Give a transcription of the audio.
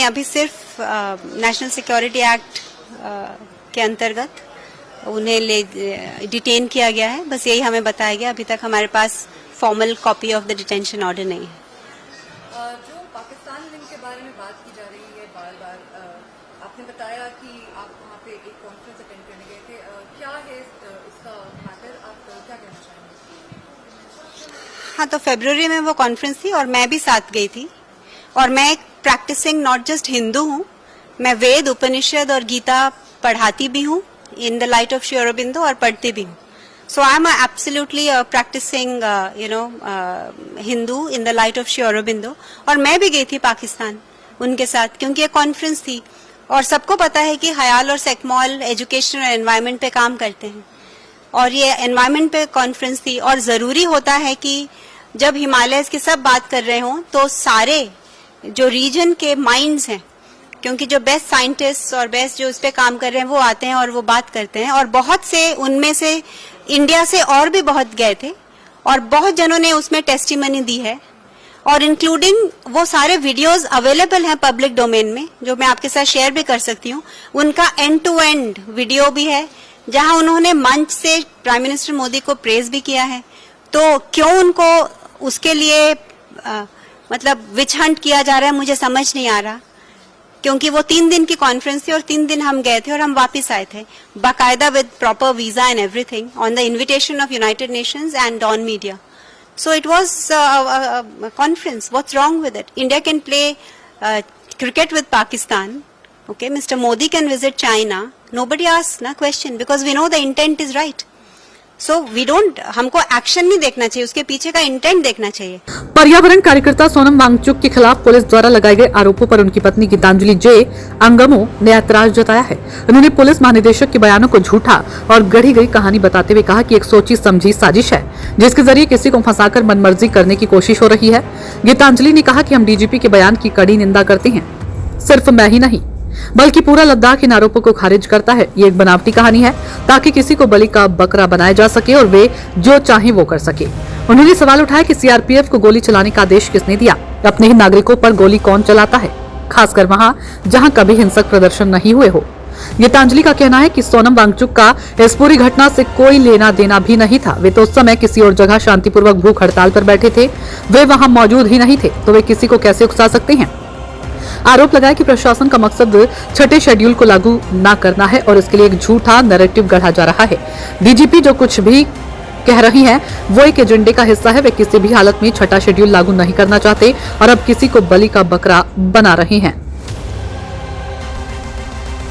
नहीं, अभी सिर्फ नेशनल सिक्योरिटी एक्ट के अंतर्गत उन्हें डिटेन किया गया है, बस यही हमें बताया गया। अभी तक हमारे पास formal copy of the detention order नहीं है। जो पाकिस्तान लिंक के बारे में बात की जा रही है बार बार, आपने बताया कि आप वहाँ पे एक कॉन्फ्रेंस अटेंड करने गए थे, क्या है इसका मैटर, आप क्या कहना चाहेंगे? हाँ, तो फरवरी में वो कॉन्फ्रेंस थी और मैं भी साथ गई थी। और मैं एक प्रैक्टिसिंग नॉट जस्ट हिंदू हूँ, मैं वेद, उपनिषद और गीता पढ़ाती भी हूँ in the light of Shri Aurobindo और पढ़ती भी हूँ। So I am absolutely practising Hindu in the light of Shri Aurobindo. और मैं भी गई थी पाकिस्तान उनके साथ, क्योंकि ये कॉन्फ्रेंस थी और सबको पता है कि हयाल और सेकमॉल एजुकेशन और एनवायरनमेंट पे काम करते हैं और ये एनवायरनमेंट पे कॉन्फ्रेंस थी। और जरूरी होता है कि जब हिमालयस की सब बात कर रहे हों तो सारे जो रीजन के माइंड्स हैं, क्योंकि जो बेस्ट साइंटिस्ट और बेस्ट जो इस पे काम कर रहे हैं वो आते हैं और वो बात करते हैं। और बहुत से उनमें से इंडिया से और भी बहुत गए थे और बहुत जनों ने उसमें टेस्टिमनी दी है और इंक्लूडिंग वो सारे वीडियोस अवेलेबल हैं पब्लिक डोमेन में, जो मैं आपके साथ शेयर भी कर सकती हूँ। उनका एंड टू एंड वीडियो भी है जहां उन्होंने मंच से प्राइम मिनिस्टर मोदी को प्रेज भी किया है। तो क्यों उनको उसके लिए मतलब विच हंट किया जा रहा है, मुझे समझ नहीं आ रहा, क्योंकि वो 3 दिन की कॉन्फ्रेंस थी और 3 दिन हम गए थे और हम वापस आए थे बाकायदा with proper visa and everything on the invitation of United Nations and Dawn media. So it was conference, what's wrong with it? India can play cricket with Pakistan. Okay, Mr. Modi can visit China. Nobody asks na question because we know the intent is right. So we don't, हमको action नहीं देखना चाहिए, उसके पीछे का intent देखना चाहिए। पर्यावरण कार्यकर्ता सोनम वांगचुक के खिलाफ पुलिस द्वारा लगाए गए आरोपों पर उनकी पत्नी गीतांजलि जे अंगमो ने ऐतराज जताया है। उन्होंने पुलिस महानिदेशक के बयानों को झूठा और गढ़ी गई कहानी बताते हुए कहा कि एक सोची समझी साजिश है जिसके जरिए किसी को फंसाकर मनमर्जी करने की कोशिश हो रही है। गीतांजलि ने कहा कि हम डीजीपी के बयान की कड़ी निंदा करते हैं। सिर्फ मैं ही नहीं बल्कि पूरा लद्दाख इन आरोपों को खारिज करता है। ये एक बनावटी कहानी है ताकि किसी को बलि का बकरा बनाया जा सके और वे जो चाहे वो कर सके। उन्होंने सवाल उठाया कि सीआरपीएफ को गोली चलाने का आदेश किसने दिया? अपने ही नागरिकों पर गोली कौन चलाता है, खासकर वहां जहां कभी हिंसक प्रदर्शन नहीं हुए हो। गीतांजलि का कहना है कि सोनम वांगचुक का इस पूरी घटना से कोई लेना देना भी नहीं था। वे तो उस समय किसी और जगह शांतिपूर्वक भूख हड़ताल पर बैठे थे, वे वहां मौजूद ही नहीं थे, तो वे किसी को कैसे उकसा सकते हैं? आरोप लगाया कि प्रशासन का मकसद छठे शेड्यूल को लागू न करना है और इसके लिए एक झूठा नैरेटिव गढ़ा जा रहा है। डीजीपी जो कुछ भी कह रही हैं वो एक एजेंडे का हिस्सा है। वे किसी भी हालत में छठा शेड्यूल लागू नहीं करना चाहते और अब किसी को बलि का बकरा बना रहे हैं।